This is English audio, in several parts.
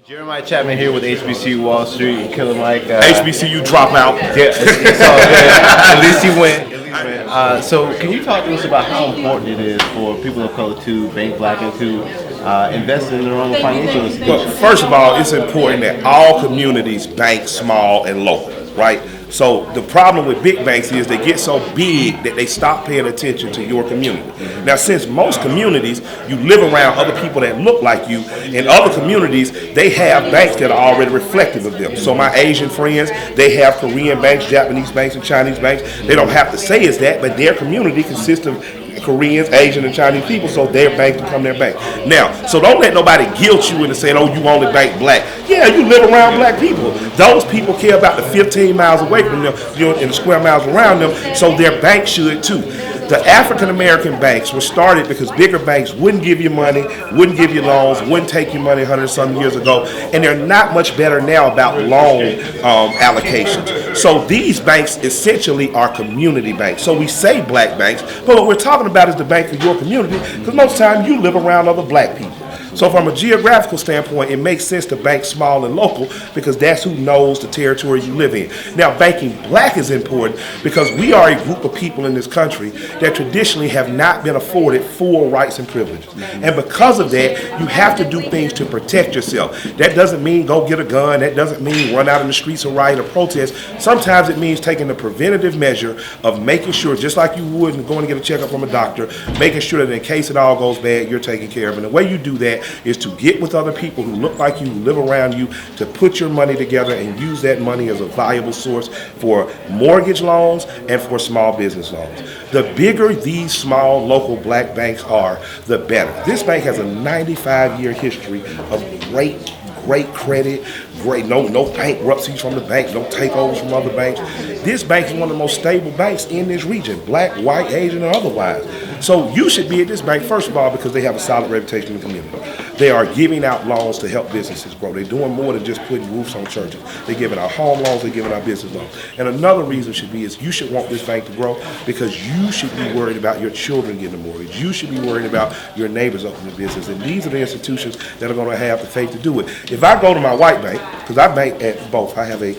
Jeremiah Chapman here with HBCU Wall Street and Killer Mike. HBCU dropout. Yeah, it's all good. At least he went. So can you talk to us about how important it is for people of color to bank black and to invest in their own financial institutions? Well, first of all, it's important that all communities bank small and local, right? So the problem with big banks is they get so big that they stop paying attention to your community. Now, since most communities, you live around other people that look like you, in other communities, they have banks that are already reflective of them. So my Asian friends, they have Korean banks, Japanese banks, and Chinese banks. They don't have to say it's that, but their community consists of Koreans, Asian, and Chinese people, so their banks become their bank. Now, so don't let nobody guilt you into saying, oh, you only bank black. Yeah, you live around black people. Those people care about the 15 miles away from them, in the square miles around them, so their bank should too. The African American banks were started because bigger banks wouldn't give you money, wouldn't give you loans, wouldn't take your money 100-some years ago, and they're not much better now about loan allocations. So these banks essentially are community banks. So we say black banks, but what we're talking about is the bank for your community, because most of the time you live around other black people. So from a geographical standpoint, it makes sense to bank small and local because that's who knows the territory you live in. Now, banking black is important because we are a group of people in this country that traditionally have not been afforded full rights and privileges. And because of that, you have to do things to protect yourself. That doesn't mean go get a gun. That doesn't mean run out in the streets or riot or protest. Sometimes it means taking the preventative measure of making sure, just like you would going to get a checkup from a doctor, making sure that in case it all goes bad, you're taken care of. And the way you do that is to get with other people who look like you, who live around you, to put your money together and use that money as a valuable source for mortgage loans and for small business loans. The bigger these small local black banks are, the better. This bank has a 95-year history of great credit, no bankruptcies from the bank, no takeovers from other banks. This bank is one of the most stable banks in this region, black, white, Asian, or otherwise. So you should be at this bank, first of all, because they have a solid reputation in the community. They are giving out loans to help businesses grow. They're doing more than just putting roofs on churches. They're giving out home loans, they're giving out business loans. And another reason should be is you should want this bank to grow because you should be worried about your children getting a mortgage. You should be worried about your neighbors opening a business. And these are the institutions that are going to have the faith to do it. If I go to my white bank, because I bank at both, I have a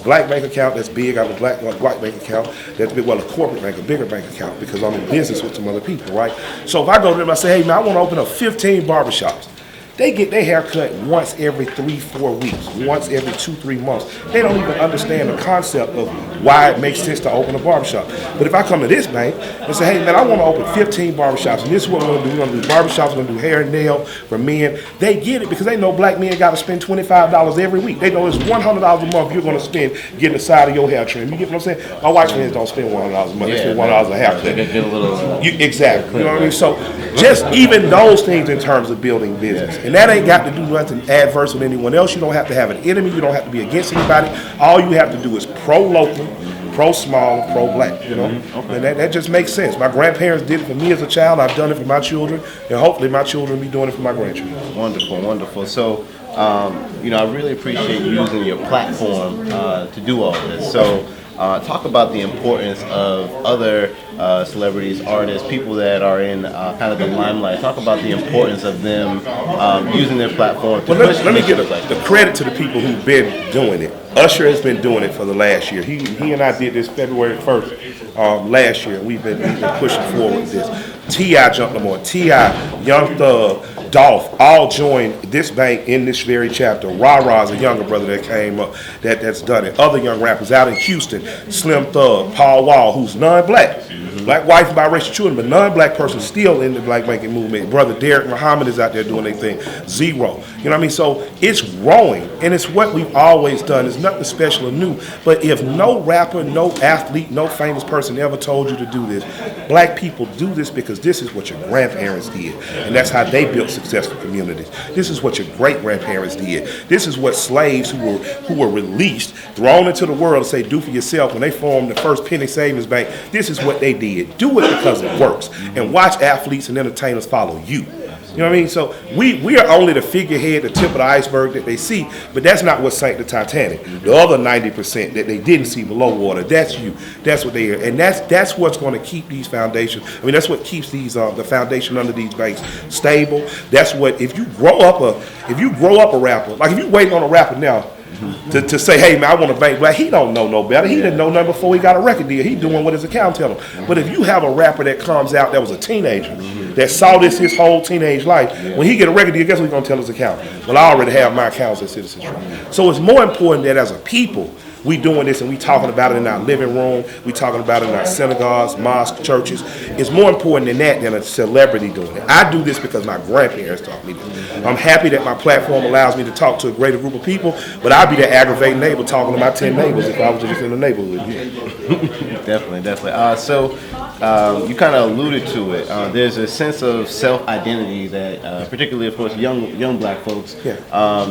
black bank account that's big. I have a white bank account that's big. Well, a corporate bank, a bigger bank account, because I'm in business with some other people, right? So if I go to them, I say, hey, man, I want to open up 15 barbershops. They get their hair cut once every 3-4 weeks, once every 2-3 months. They don't even understand the concept of why it makes sense to open a barbershop. But if I come to this bank and say, hey, man, I want to open 15 barbershops, and this is what we're going to do. We're going to do barbershops, we're going to do hair and nail for men. They get it because they know black men got to spend $25 every week. They know it's $100 a month you're going to spend getting the side of your hair trimmed. You get what I'm saying? My white friends don't spend $100 a month. They spend $1 a haircut. Exactly. You know what I mean? So just even those things in terms of building business. And that ain't got to do nothing adverse with anyone else. You don't have to have an enemy. You don't have to be against anybody. All you have to do is pro-local, pro-small, pro-black, you know? Okay. And that just makes sense. My grandparents did it for me as a child. I've done it for my children. And hopefully my children will be doing it for my grandchildren. Wonderful, wonderful. So, I really appreciate you using your platform to do all this. So, talk about the importance of other celebrities, artists, people that are in kind of the limelight. Talk about the importance of them using their platform to push. Let me give the credit to the people who've been doing it. Usher has been doing it for the last year. He and I did this February 1st last year. We've been pushing forward with this. T.I. jumped on board. T.I., Young Thug, Dolph, all joined this bank in this very chapter. Ra is a younger brother that came up that's done it. Other young rappers out in Houston, Slim Thug, Paul Wall, who's non-black. Black wife and biracial children, but non-black person still in the black banking movement. Brother Derek Muhammad is out there doing their thing. Zero. You know what I mean? So it's growing, and it's what we've always done. It's nothing special or new. But if no rapper, no athlete, no famous person ever told you to do this, black people do this because this is what your grandparents did. And that's how they built successful communities. This is what your great-grandparents did. This is what slaves who were released, thrown into the world to say, do for yourself, when they formed the first penny savings bank, this is what they did. Do it because it works. And watch athletes and entertainers follow you. You know what I mean? So we are only the figurehead, the tip of the iceberg that they see, but that's not what sank the Titanic. The other 90% that they didn't see below water, that's you. That's what they are. And that's what's going to keep these foundations. I mean, that's what keeps these the foundation under these banks stable. That's what, if you grow up a rapper, like if you waiting on a rapper now, to say, hey man, I want to bank black, he don't know no better. He didn't know nothing before he got a record deal. He doing what his account tell him. But if you have a rapper that comes out that was a teenager, that saw this his whole teenage life, when he get a record deal, guess what he's gonna tell his account? Well, I already have my accounts at Citizens Trust. So it's more important that as a people, we doing this and we talking about it in our living room, we talking about it in our synagogues, mosques, churches. It's more important than that than a celebrity doing it. I do this because my grandparents taught me this. I'm happy that my platform allows me to talk to a greater group of people, but I'd be the aggravating neighbor talking to my 10 neighbors if I was just in the neighborhood. Definitely. So you kind of alluded to it. There's a sense of self-identity that, particularly, of course, young black folks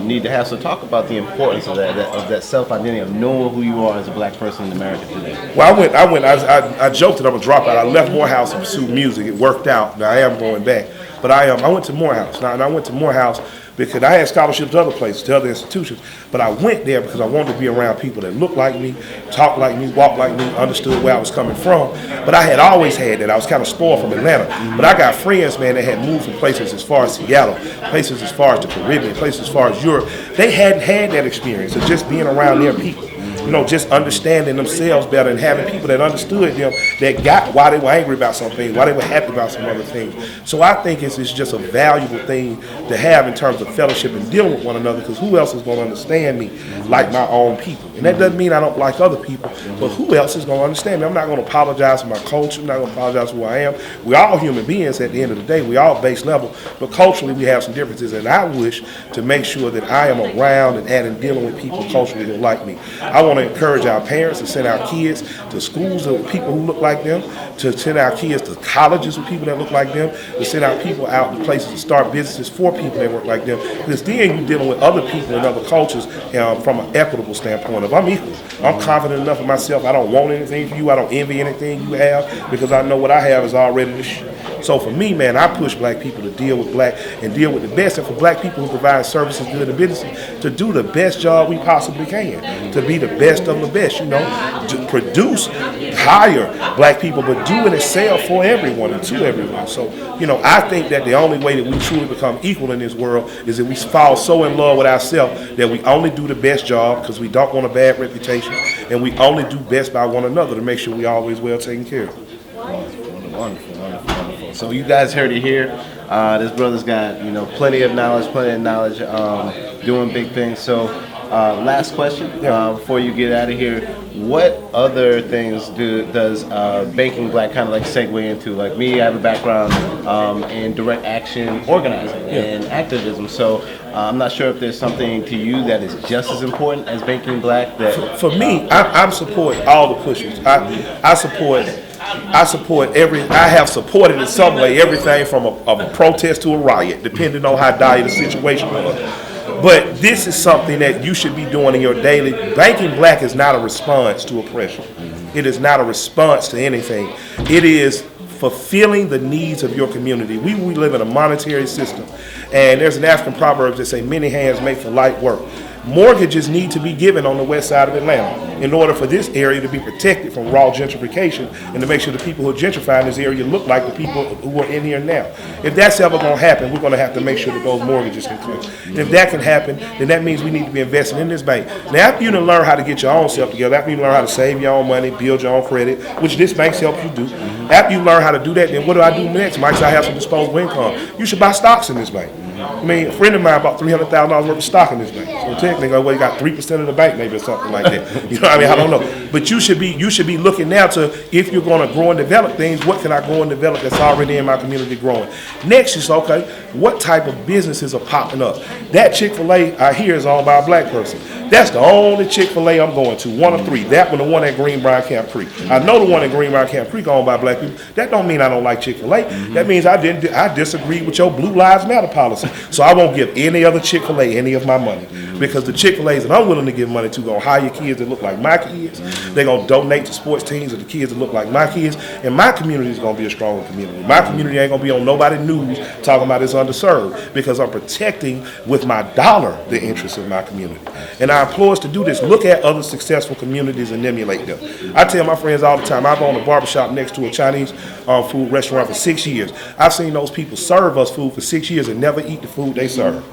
need to have. So talk about the importance of that self-identity, of knowing who you are as a black person in America today. Well, I joked that I'm a dropout. I left Morehouse to pursue music. It worked out. Now I am going back. But I went to Morehouse. Now, and I went to Morehouse because I had scholarships to other places, to other institutions. But I went there because I wanted to be around people that looked like me, talked like me, walked like me, understood where I was coming from. But I had always had that. I was kind of spoiled from Atlanta. But I got friends, man, that had moved from places as far as Seattle, places as far as the Caribbean, places as far as Europe. They hadn't had that experience of just being around their people. You know, just understanding themselves better and having people that understood them, that got why they were angry about some things, why they were happy about some other things. So I think it's just a valuable thing to have in terms of fellowship and dealing with one another, because who else is going to understand me like my own people? And that doesn't mean I don't like other people, but who else is going to understand me? I'm not going to apologize for my culture. I'm not going to apologize for who I am. We're all human beings at the end of the day. We're all base level, but culturally we have some differences, and I wish to make sure that I am around and dealing with people culturally who like me. I want to encourage our parents to send our kids to schools with people who look like them, to send our kids to colleges with people that look like them, to send our people out to places to start businesses for people that work like them. Because then you're dealing with other people in other cultures from an equitable standpoint. If I'm equal, I'm confident enough in myself, I don't want anything for you, I don't envy anything you have, because I know what I have is already the So for me, man, I push black people to deal with black and deal with the best, and for black people who provide services, good and businesses, to do the best job we possibly can, to be the best of the best, you know, to produce, hire black people, but do it and sell for everyone and to everyone. So, you know, I think that the only way that we truly become equal in this world is that we fall so in love with ourselves that we only do the best job because we don't want a bad reputation, and we only do best by one another to make sure we always well taken care of. Wonderful. So you guys heard it here. This brother's got, you know, plenty of knowledge, doing big things. So last question before you get out of here. What other things does Banking Black kind of like segue into? Like me, I have a background in direct action organizing and activism. So I'm not sure if there's something to you that is just as important as Banking Black. That for me, I support all the pushers. I have supported in some way everything from a protest to a riot, depending on how dire the situation was. But this is something that you should be doing in your daily. Banking Black is not a response to oppression. It is not a response to anything. It is fulfilling the needs of your community. We live in a monetary system, and there's an African proverb that say many hands make for light work. Mortgages need to be given on the west side of Atlanta in order for this area to be protected from raw gentrification and to make sure the people who are gentrifying this area look like the people who are in here now. If that's ever going to happen, we're going to have to make sure that those mortgages can clear. And if that can happen, then that means we need to be investing in this bank. Now, after you learn how to get your own self together, after you learn how to save your own money, build your own credit, which this bank helps you do, after you learn how to do that, then what do I do next? Mike, I have some disposable income. You should buy stocks in this bank. I mean, a friend of mine bought $300,000 worth of stock in this bank. So technically, well, you got 3% of the bank, maybe, or something like that. You know what I mean? I don't know. But you should be looking now to, if you're going to grow and develop things, what can I grow and develop that's already in my community growing? Next is, okay, what type of businesses are popping up? That Chick-fil-A I hear is owned by a black person. That's the only Chick-fil-A I'm going to, one of three. That one, the one at Greenbrier Camp Creek. I know the one at Greenbrier Camp Creek owned by black people. That don't mean I don't like Chick-fil-A. That means I disagree with your Blue Lives Matter policy. So I won't give any other Chick-fil-A any of my money, because the Chick-fil-A's that I'm willing to give money to gonna hire kids that look like my kids. They're gonna donate to sports teams of the kids that look like my kids, and my community is gonna be a stronger community. My community ain't gonna be on nobody's news talking about it's underserved, because I'm protecting with my dollar the interests of my community. And I implore us to do this. Look at other successful communities and emulate them. I tell my friends all the time, I've owned a barbershop next to a Chinese food restaurant for 6 years. I've seen those people serve us food for 6 years and never eat the food they serve.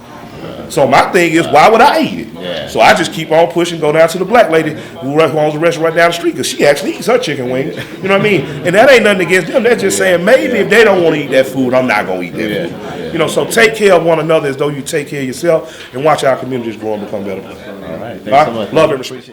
So my thing is, why would I eat it? Yeah. So I just keep on pushing, go down to the black lady who owns the restaurant right down the street, because she actually eats her chicken wings. You know what I mean? And that ain't nothing against them. They're just saying, maybe if they don't want to eat that food, I'm not going to eat that food. You know, so take care of one another as though you take care of yourself, and watch our communities grow and become better. All right. Thanks so much. Love and respect.